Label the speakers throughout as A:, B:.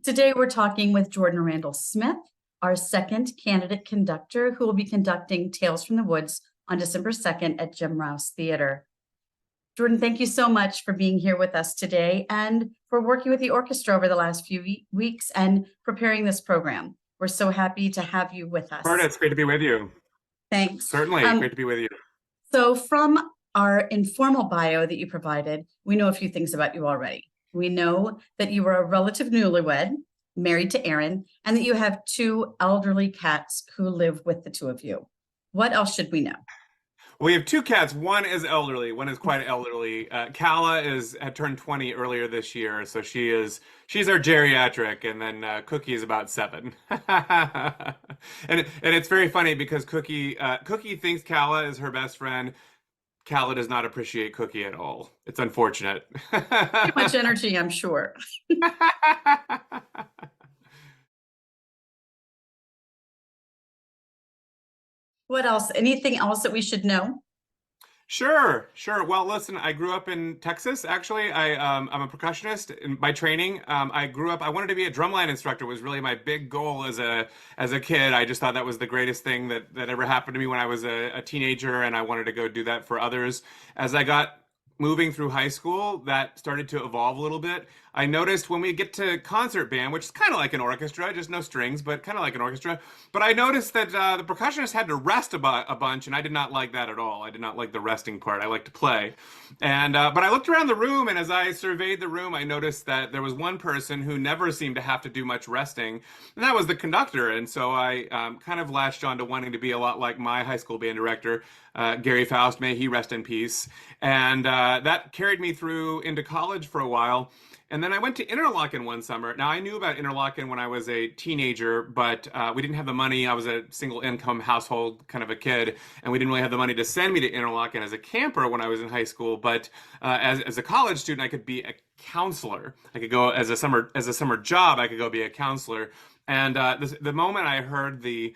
A: Today, we're talking with Jordan Randall Smith, our second candidate conductor, who will be conducting Tales from the Woods on December 2nd at Jim Rouse Theater. Jordan, thank you so much for being here with us today and for working with the orchestra over the last few weeks and preparing this program. We're so happy to have you with us.
B: Marta, it's great to be with you.
A: Thanks.
B: Certainly, great to be with you.
A: So from our informal bio that you provided, we know a few things about you already. We know that you were a relative newlywed, married to Aaron, and that you have two elderly cats who live with the two of you. What else should we know?
B: We have two cats. One is elderly. One is quite elderly. Kala had turned 20 earlier this year, so she's our geriatric, and then Cookie is about 7. And it's very funny because Cookie thinks Kala is her best friend. Kala does not appreciate Cookie at all. It's unfortunate.
A: Too much energy, I'm sure. What else? Anything else that we should know?
B: Sure. Well, listen, I grew up in Texas. Actually, I'm a percussionist by training. I wanted to be a drumline instructor. Was really my big goal as a kid. I just thought that was the greatest thing that ever happened to me when I was a teenager, and I wanted to go do that for others. As I got moving through high school, that started to evolve a little bit. I noticed when we get to concert band, which is kind of like an orchestra, just no strings, but kind of like an orchestra. But I noticed that the percussionist had to rest a bunch, and I did not like that at all. I did not like the resting part. I like to play. And but I looked around the room, and as I surveyed the room, I noticed that there was one person who never seemed to have to do much resting, and that was the conductor. And so I kind of latched on to wanting to be a lot like my high school band director, Gary Faust, may he rest in peace. And that carried me through into college for a while. And then I went to Interlochen one summer. Now, I knew about Interlochen when I was a teenager, but we didn't have the money. I was a single income household kind of a kid, and we didn't really have the money to send me to Interlochen as a camper when I was in high school. But as a college student, I could be a counselor. I could go as a summer job. I could go be a counselor. And the moment I heard the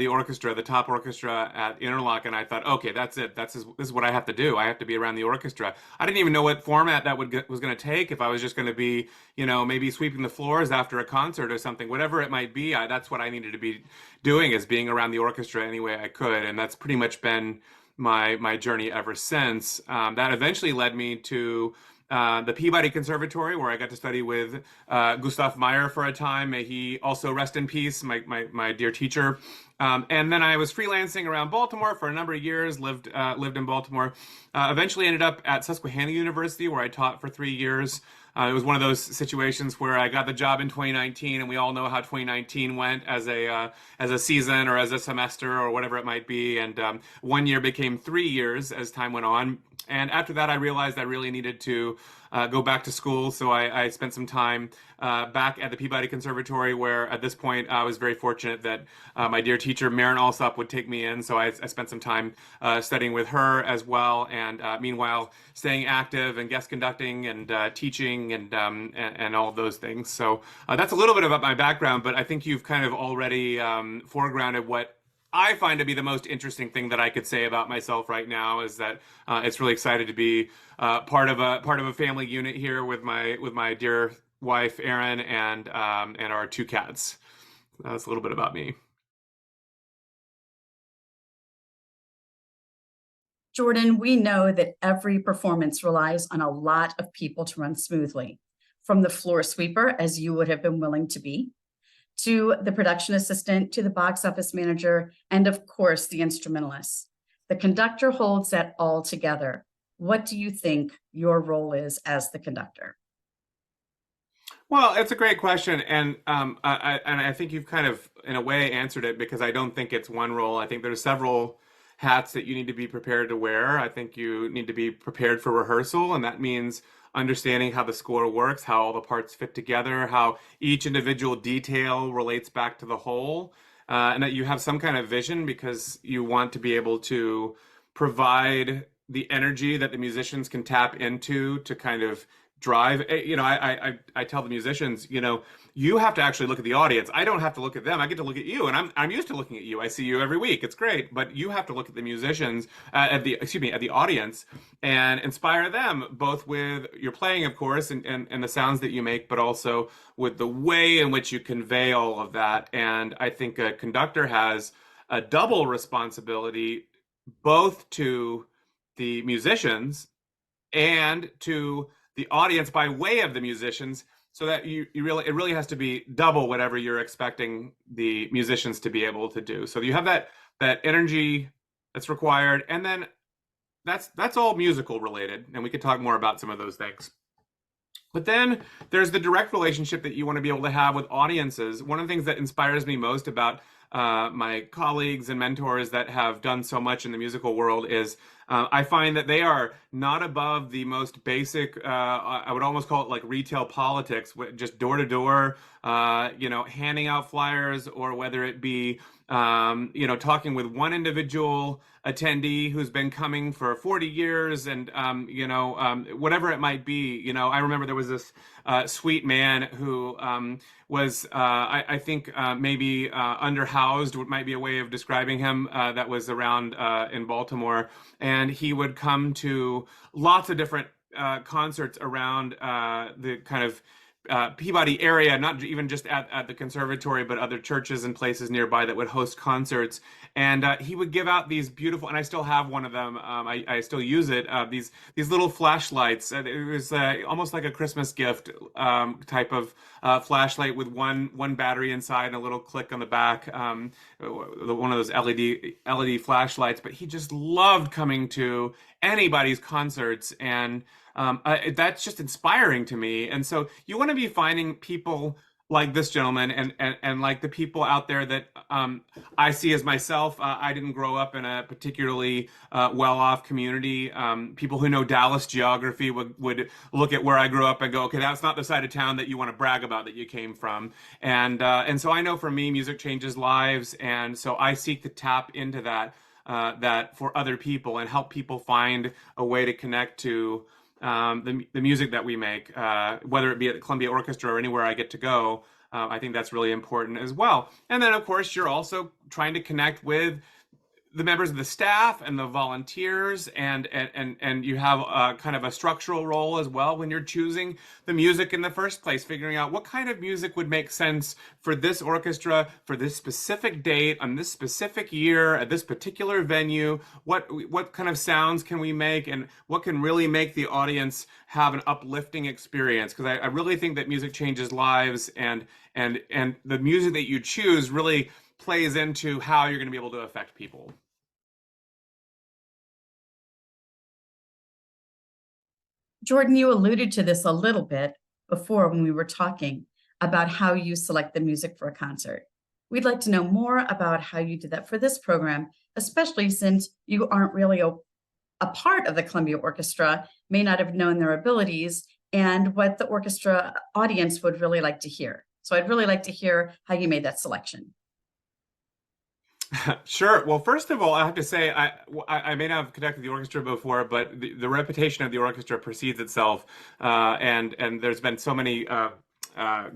B: orchestra, the top orchestra at Interlochen, I thought, okay, that's it. This is what I have to do. I have to be around the orchestra. I didn't even know what format that was going to take. If I was just going to be, maybe sweeping the floors after a concert or something, whatever it might be, that's what I needed to be doing, is being around the orchestra any way I could. And that's pretty much been my journey ever since. That eventually led me to the Peabody Conservatory, where I got to study with Gustav Meyer for a time. May he also rest in peace, my dear teacher. And then I was freelancing around Baltimore for a number of years, lived in Baltimore. Eventually ended up at Susquehanna University, where I taught for 3 years. It was one of those situations where I got the job in 2019, and we all know how 2019 went as a season or as a semester or whatever it might be. And 1 year became 3 years as time went on. And after that, I realized I really needed to go back to school. So I spent some time back at the Peabody Conservatory, where at this point I was very fortunate that my dear teacher, Maren Alsop, would take me in. So I spent some time studying with her as well. And meanwhile, staying active and guest conducting and teaching and all of those things. So that's a little bit about my background, but I think you've kind of already foregrounded what I find to be the most interesting thing that I could say about myself right now, is that it's really excited to be part of a family unit here with my dear wife Erin and our two cats. That's a little bit about me.
A: Jordan, we know that every performance relies on a lot of people to run smoothly, from the floor sweeper, as you would have been willing to be, to the production assistant, to the box office manager, and of course, the instrumentalist. The conductor holds that all together. What do you think your role is as the conductor?
B: Well, it's a great question, and I think you've kind of, in a way, answered it, because I don't think it's one role. I think there's several hats that you need to be prepared to wear. I think you need to be prepared for rehearsal, and that means understanding how the score works, how all the parts fit together, how each individual detail relates back to the whole, and that you have some kind of vision, because you want to be able to provide the energy that the musicians can tap into to kind of drive. I tell the musicians, you have to actually look at the audience. I don't have to look at them. I get to look at you, and I'm used to looking at you. I see you every week. It's great, but you have to look at the musicians, at the audience, and inspire them both with your playing, of course, and the sounds that you make, but also with the way in which you convey all of that. And I think a conductor has a double responsibility, both to the musicians and to the audience by way of the musicians, so that it really has to be double whatever you're expecting the musicians to be able to do. So you have that energy that's required, and then that's all musical related, and we could talk more about some of those things. But then there's the direct relationship that you want to be able to have with audiences. One of the things that inspires me most about my colleagues and mentors that have done so much in the musical world is I find that they are not above the most basic, I would almost call it like retail politics, just door to door, handing out flyers, or whether it be, talking with one individual attendee who's been coming for 40 years, and, whatever it might be. I remember there was this sweet man who was, I think, maybe underhoused, might be a way of describing him, that was around in Baltimore. And he would come to lots of different concerts around the kind of Peabody area, not even just at the conservatory, but other churches and places nearby that would host concerts. And he would give out these beautiful, and I still have one of them. I still use it. These little flashlights. It was almost like a Christmas gift type of flashlight with one battery inside and a little click on the back. One of those LED flashlights. But he just loved coming to anybody's concerts, and that's just inspiring to me. And so you want to be finding people like this gentleman, and like the people out there that I see as myself. I didn't grow up in a particularly well-off community. People who know Dallas geography would look at where I grew up and go, okay, that's not the side of town that you want to brag about that you came from. And so I know for me, music changes lives, and so I seek to tap into that for other people and help people find a way to connect to the music that we make, whether it be at the Columbia Orchestra or anywhere I get to go. I think that's really important as well. And then, of course, you're also trying to connect with the members of the staff and the volunteers, and you have kind of a structural role as well when you're choosing the music in the first place, figuring out what kind of music would make sense for this orchestra, for this specific date, on this specific year, at this particular venue. What kind of sounds can we make, and what can really make the audience have an uplifting experience? Because I really think that music changes lives, and the music that you choose really plays into how you're going to be able to affect people.
A: Jordan, you alluded to this a little bit before when we were talking about how you select the music for a concert. We'd like to know more about how you did that for this program, especially since you aren't really a part of the Columbia Orchestra, may not have known their abilities, and what the orchestra audience would really like to hear. So I'd really like to hear how you made that selection.
B: Sure. Well, first of all, I have to say I may not have conducted the orchestra before, but the reputation of the orchestra precedes itself, and there's been so many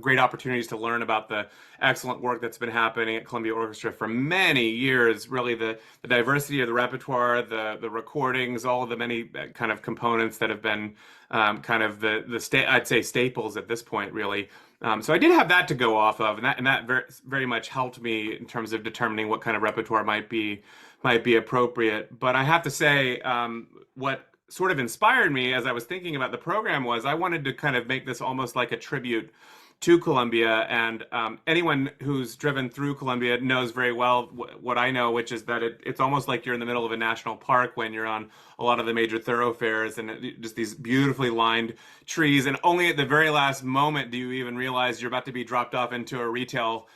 B: great opportunities to learn about the excellent work that's been happening at Columbia Orchestra for many years. Really, the diversity of the repertoire, the recordings, all of the many kind of components that have been kind of I'd say staples at this point, really. So I did have that to go off of, and that very, very much helped me in terms of determining what kind of repertoire might be appropriate. But I have to say, what sort of inspired me as I was thinking about the program was I wanted to kind of make this almost like a tribute to Columbia, and anyone who's driven through Columbia knows very well what I know, which is that it's almost like you're in the middle of a national park when you're on a lot of the major thoroughfares, and just these beautifully lined trees, and only at the very last moment do you even realize you're about to be dropped off into a retail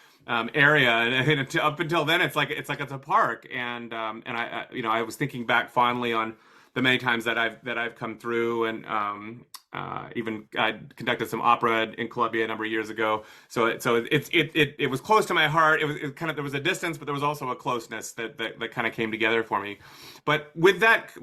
B: area, and up until then it's like it's a park. And I was thinking back fondly on the many times that I've come through, and Even I conducted some opera in Columbia a number of years ago. So it was close to my heart. It kind of, there was a distance, but there was also a closeness that kind of came together for me. But with that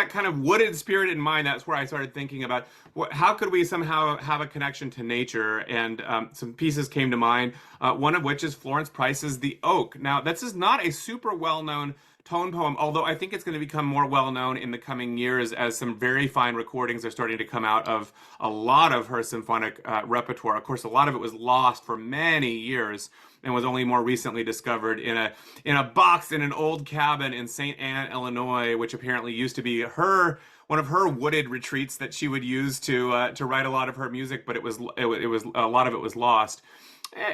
B: kind of wooded spirit in mind, that's where I started thinking about how could we somehow have a connection to nature. And some pieces came to mind. One of which is Florence Price's "The Oak." Now, this is not a super well-known tone poem, although I think it's going to become more well known in the coming years as some very fine recordings are starting to come out of a lot of her symphonic repertoire. Of course, a lot of it was lost for many years and was only more recently discovered in a box in an old cabin in St. Anne, Illinois, which apparently used to be one of her wooded retreats that she would use to write a lot of her music, but it was a lot of it was lost.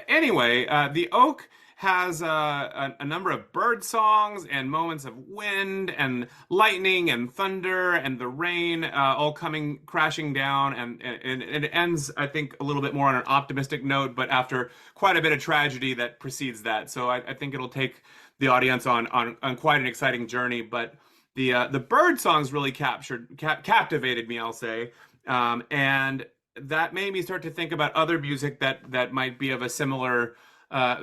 B: Anyway, The Oak has a number of bird songs and moments of wind and lightning and thunder and the rain all coming crashing down, and it ends, I think, a little bit more on an optimistic note, but after quite a bit of tragedy that precedes that. So I think it'll take the audience on quite an exciting journey. But the bird songs really captivated me, I'll say, and that made me start to think about other music that might be of a similar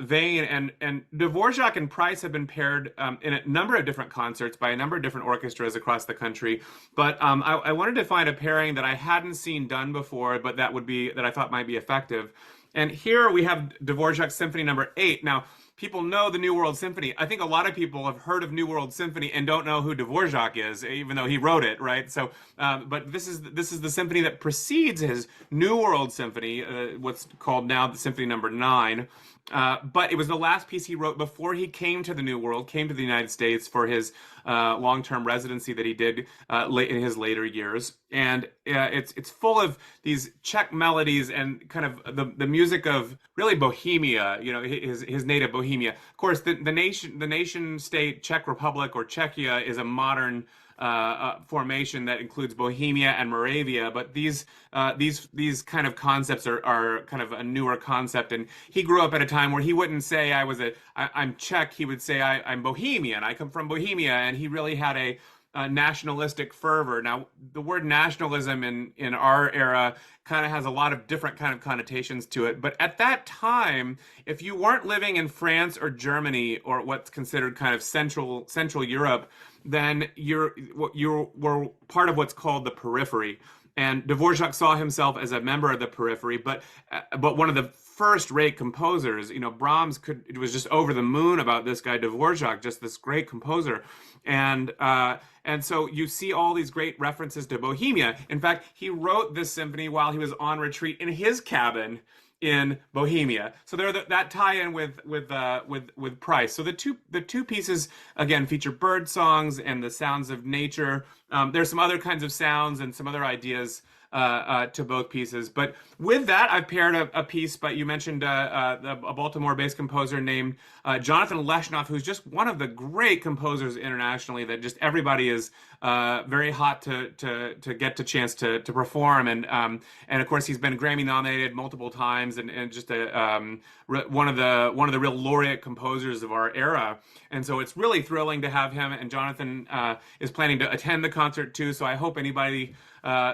B: vein. And Dvorak and Price have been paired in a number of different concerts by a number of different orchestras across the country. But I wanted to find a pairing that I hadn't seen done before, but that I thought might be effective. And here we have Dvorak's Symphony Number 8. Now, people know the New World Symphony. I think a lot of people have heard of New World Symphony and don't know who Dvorak is, even though he wrote it, right? So, but this is the symphony that precedes his New World Symphony, what's called now the Symphony Number 9. But it was the last piece he wrote before he came to the New World, came to the United States for his long-term residency that he did in his later years. And it's full of these Czech melodies and kind of the music of really Bohemia, his native Bohemia. Of course, the nation state Czech Republic, or Czechia, is a modern formation that includes Bohemia and Moravia, but these kind of concepts are kind of a newer concept. And he grew up at a time where he wouldn't say I'm Czech. He would say I'm Bohemian. I come from Bohemia, and he really had a nationalistic fervor. Now, the word nationalism in our era kind of has a lot of different kind of connotations to it. But at that time, if you weren't living in France or Germany, or what's considered kind of Central Europe, then you were part of what's called the periphery. And Dvorak saw himself as a member of the periphery, but one of the first-rate composers. Brahms was just over the moon about this guy Dvorak, just this great composer. And so you see all these great references to Bohemia. In fact, he wrote this symphony while he was on retreat in his cabin in Bohemia. So there, that tie-in with Price. So the two pieces again feature bird songs and the sounds of nature. There's some other kinds of sounds and some other ideas to both pieces. But with that, I've paired a piece, but you mentioned a Baltimore-based composer named Jonathan Leshnoff, who's just one of the great composers internationally that just everybody is very hot to get the chance to perform. And of course, he's been Grammy nominated multiple times and just one of the real laureate composers of our era. And so it's really thrilling to have him. And Jonathan is planning to attend the concert too. So I hope anybody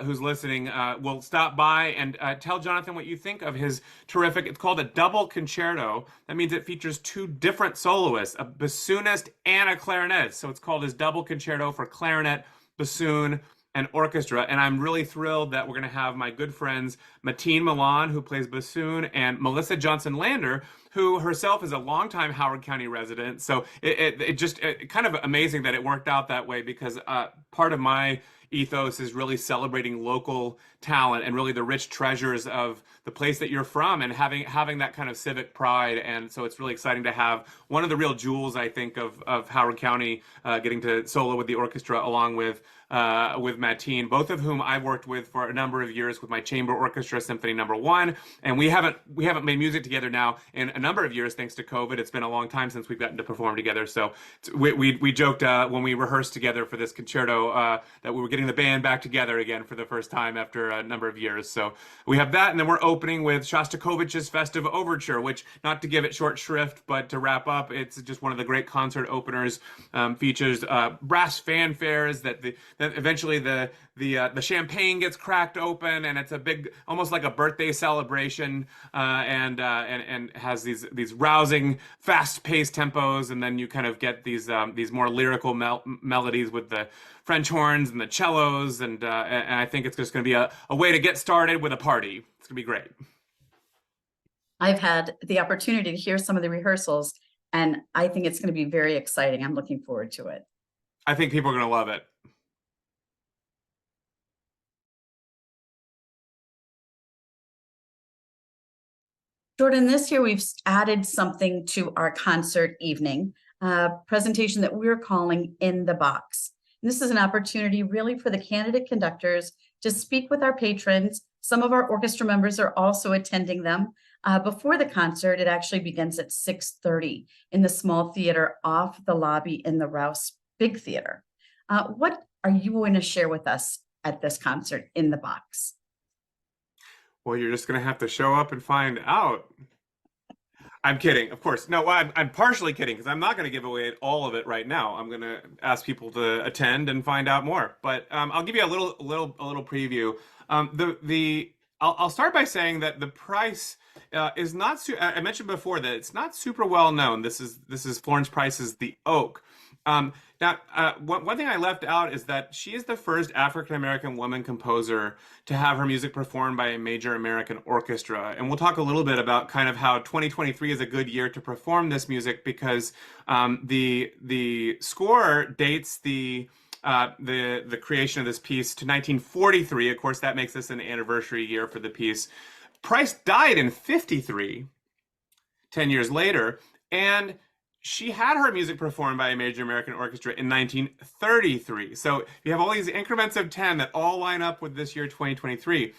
B: who's listening will stop by and tell Jonathan what you think of his terrific. It's called a double concerto. That means it features two different soloists, a bassoonist and a clarinetist. So it's called his double concerto for clarinet, bassoon, and orchestra. And I'm really thrilled that we're going to have my good friends Mateen Milan, who plays bassoon, and Melissa Johnson-Lander, who herself is a longtime Howard County resident. So it just kind of amazing that it worked out that way, because part of my ethos is really celebrating local talent and really the rich treasures of the place that you're from, and having that kind of civic pride. And so it's really exciting to have one of the real jewels, I think, of Howard County getting to solo with the orchestra along with Mateen, both of whom I've worked with for a number of years with my chamber orchestra, Symphony Number 1. And we haven't made music together now in a number of years thanks to COVID. It's been a long time since we've gotten to perform together. So we joked when we rehearsed together for this concerto that we were getting the band back together again for the first time after a number of years. So we have that, and then we're opening with Shostakovich's Festive Overture, which, not to give it short shrift, but to wrap up, it's just one of the great concert openers. Features brass fanfares that eventually the the champagne gets cracked open, and it's a big, almost like a birthday celebration, and has these rousing, fast-paced tempos, and then you kind of get these more lyrical melodies with the French horns and the cellos, and I think it's just going to be a way to get started with a party. It's going to be great.
A: I've had the opportunity to hear some of the rehearsals, and I think it's going to be very exciting. I'm looking forward to it.
B: I think people are going to love it.
A: Jordan, this year we've added something to our concert evening, a presentation that we're calling In the Box. And this is an opportunity really for the candidate conductors to speak with our patrons. Some of our orchestra members are also attending them. Before the concert, it actually begins at 6:30 in the small theater off the lobby in the Rouse Big Theater. What are you going to share with us at this concert In the Box?
B: Well, you're just going to have to show up and find out. I'm kidding, of course. No, I'm partially kidding because I'm not going to give away all of it right now. I'm going to ask people to attend and find out more. But I'll give you a little preview. I'll start by saying that the price is not. I mentioned before that it's not super well known. This is Florence Price's The Oak. Now, one thing I left out is that she is the first African-American woman composer to have her music performed by a major American orchestra. And we'll talk a little bit about kind of how 2023 is a good year to perform this music because the score dates the creation of this piece to 1943. Of course, that makes this an anniversary year for the piece. Price died in 53, 10 years later, and she had her music performed by a major American orchestra in 1933. So you have all these increments of 10 that all line up with this year, 2023.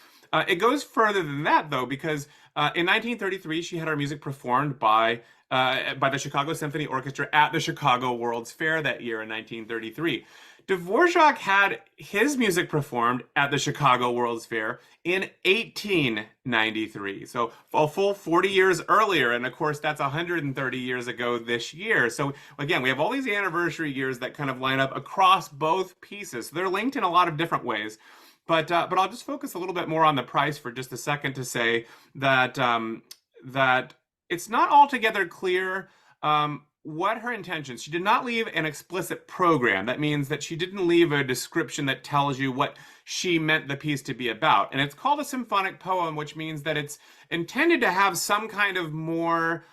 B: It goes further than that, though, because in 1933, she had her music performed by the Chicago Symphony Orchestra at the Chicago World's Fair that year in 1933. Dvorak had his music performed at the Chicago World's Fair in 1893. So a full 40 years earlier. And of course, that's 130 years ago this year. So again, we have all these anniversary years that kind of line up across both pieces. So they're linked in a lot of different ways. But I'll just focus a little bit more on the price for just a second to say that that it's not altogether clear what her intentions. She did not leave an explicit program. That means that she didn't leave a description that tells you what she meant the piece to be about. And it's called a symphonic poem, which means that it's intended to have some kind of more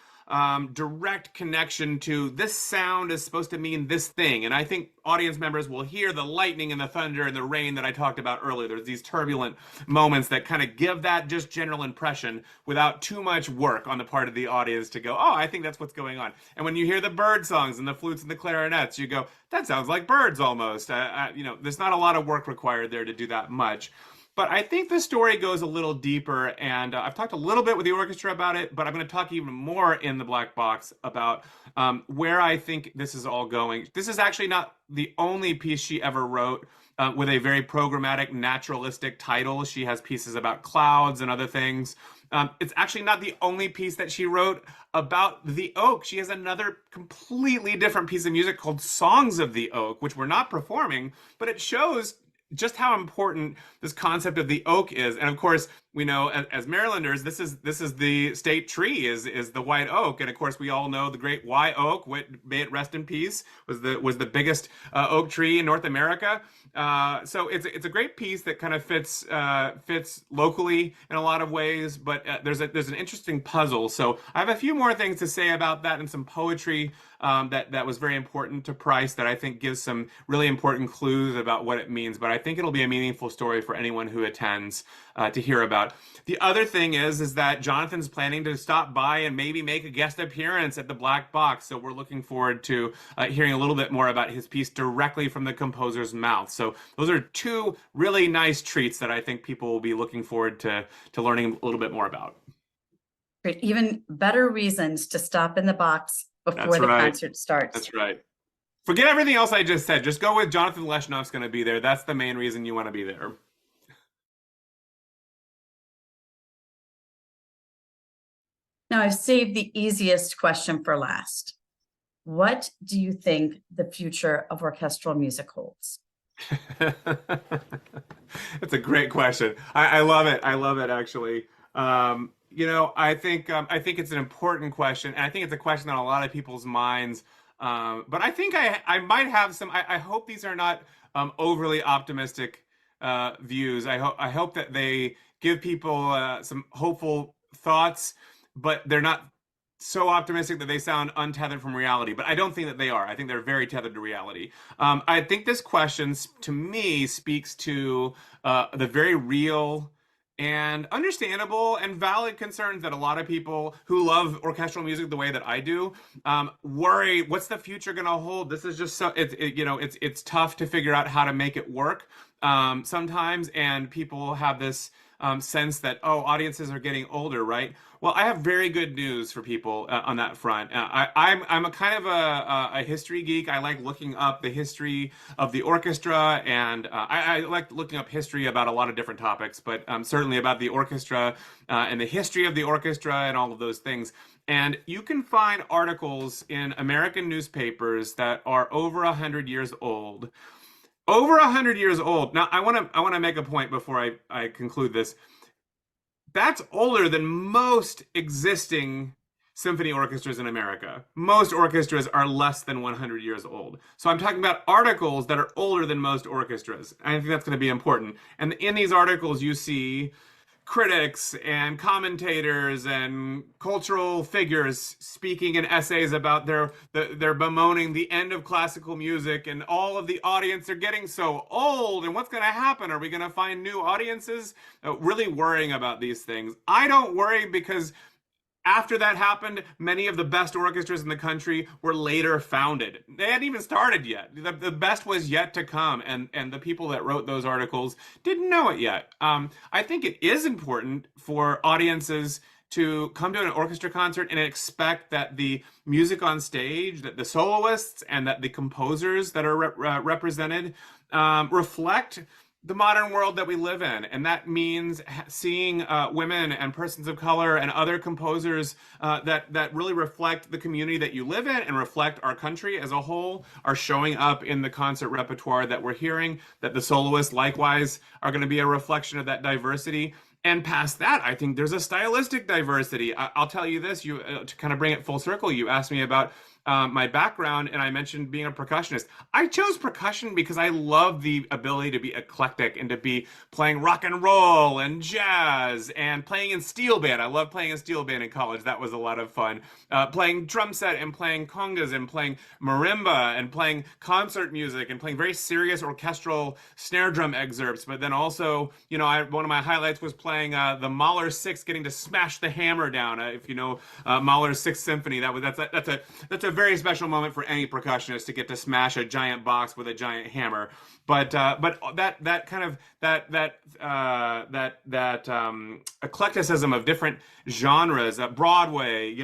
B: direct connection to this sound is supposed to mean this thing. And I think audience members will hear the lightning and the thunder and the rain that I talked about earlier. There's these turbulent moments that kind of give that just general impression without too much work on the part of the audience to go, oh, I think that's what's going on. And when you hear the bird songs and the flutes and the clarinets, you go, that sounds like birds almost. There's not a lot of work required there to do that much. But I think the story goes a little deeper, and I've talked a little bit with the orchestra about it, but I'm going to talk even more in the black box about where I think this is all going. This is actually not the only piece she ever wrote with a very programmatic, naturalistic title. She has pieces about clouds and other things. It's actually not the only piece that she wrote about the oak. She has another completely different piece of music called Songs of the Oak, which we're not performing, but it shows just how important this concept of the oak is. And of course, we know as Marylanders, this is the state tree is the white oak. And of course, we all know the great white oak, may it rest in peace, was the biggest oak tree in North America. So it's a great piece that kind of fits locally in a lot of ways, but there's an interesting puzzle. So I have a few more things to say about that and some poetry that was very important to Price that I think gives some really important clues about what it means. But I think it'll be a meaningful story for anyone who attends to hear about. The other thing is that Jonathan's planning to stop by and maybe make a guest appearance at the Black Box. So we're looking forward to hearing a little bit more about his piece directly from the composer's mouth. So those are two really nice treats that I think people will be looking forward to learning a little bit more about.
A: Great. Even better reasons to stop in the box before the concert starts.
B: That's right. Forget everything else I just said. Just go with Jonathan Leshnoff's going to be there. That's the main reason you want to be there.
A: Now, I've saved the easiest question for last. What do you think the future of orchestral music holds?
B: It's a great question. I love it. I love it actually. I think it's an important question, and I think it's a question on a lot of people's minds. But I think I might have some. I hope these are not overly optimistic views. I hope that they give people some hopeful thoughts, but they're not so optimistic that they sound untethered from reality. But I don't think that they are. I think they're very tethered to reality. I think this question, to me, speaks to the very real and understandable and valid concerns that a lot of people who love orchestral music the way that I do worry. What's the future going to hold? This is just so it's tough to figure out how to make it work sometimes, and people have this sense that, oh, audiences are getting older, right? Well, I have very good news for people on that front. I'm a kind of a history geek. I like looking up the history of the orchestra, and I like looking up history about a lot of different topics, but certainly about the orchestra and the history of the orchestra and all of those things. And you can find articles in American newspapers that are over 100 years old. Over 100 years old. Now, I want to make a point before I conclude this. That's older than most existing symphony orchestras in America. Most orchestras are less than 100 years old. So I'm talking about articles that are older than most orchestras. I think that's going to be important. And in these articles, you see critics and commentators and cultural figures speaking in essays about they're bemoaning the end of classical music, and all of the audience are getting so old, and what's going to happen? Are we going to find new audiences? Really worrying about these things. I don't worry, because after that happened, many of the best orchestras in the country were later founded. They hadn't even started yet. The best was yet to come, and the people that wrote those articles didn't know it yet. I think it is important for audiences to come to an orchestra concert and expect that the music on stage, that the soloists and that the composers that are represented reflect the modern world that we live in. And that means seeing women and persons of color and other composers that really reflect the community that you live in and reflect our country as a whole are showing up in the concert repertoire that we're hearing, that the soloists likewise are going to be a reflection of that diversity. And past that, I think there's a stylistic diversity. I'll tell you this, to kind of bring it full circle, you asked me about my background, and I mentioned being a percussionist. I chose percussion because I love the ability to be eclectic and to be playing rock and roll and jazz and playing in steel band. I loved playing in steel band in college. That was a lot of fun. Playing drum set and playing congas and playing marimba and playing concert music and playing very serious orchestral snare drum excerpts. But then also, one of my highlights was playing the Mahler Six, getting to smash the hammer down. If you know Mahler's Sixth Symphony, that's a very special moment for any percussionist to get to smash a giant box with a giant hammer. But that kind of eclecticism of different genres, Broadway,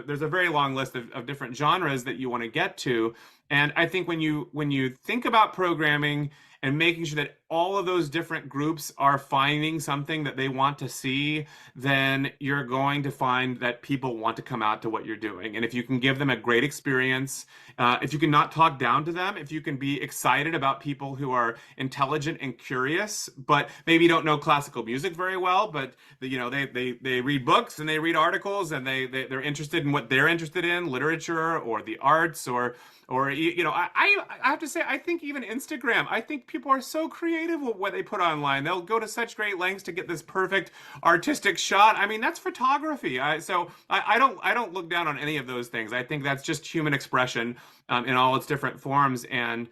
B: there's a very long list of different genres that you want to get to. And I think when you think about programming and making sure that all of those different groups are finding something that they want to see, then you're going to find that people want to come out to what you're doing. And if you can give them a great experience, if you can not talk down to them, if you can be excited about people who are intelligent and curious, but maybe don't know classical music very well, but they read books and they read articles, and they're interested in what they're interested in, literature or the arts, or I have to say, I think even Instagram, I think people are so creative with what they put online. They'll go to such great lengths to get this perfect artistic shot. I mean, that's photography. So I don't look down on any of those things. I think that's just human expression in all its different forms. And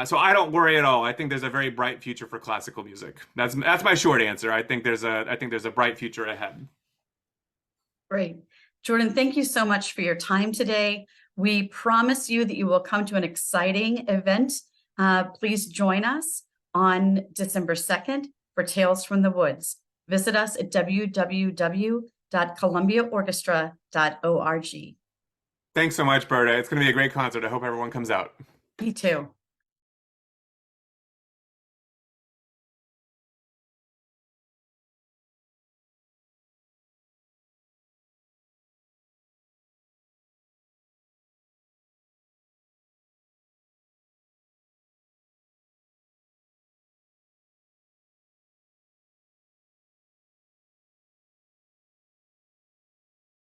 B: so I don't worry at all. I think there's a very bright future for classical music. That's my short answer. I think there's a bright future ahead.
A: Great. Jordan, thank you so much for your time today. We promise you that you will come to an exciting event. Please join us on December 2nd for Tales from the Woods. Visit us at www.columbiaorchestra.org.
B: Thanks so much, Berta. It's going to be a great concert. I hope everyone comes out.
A: Me too.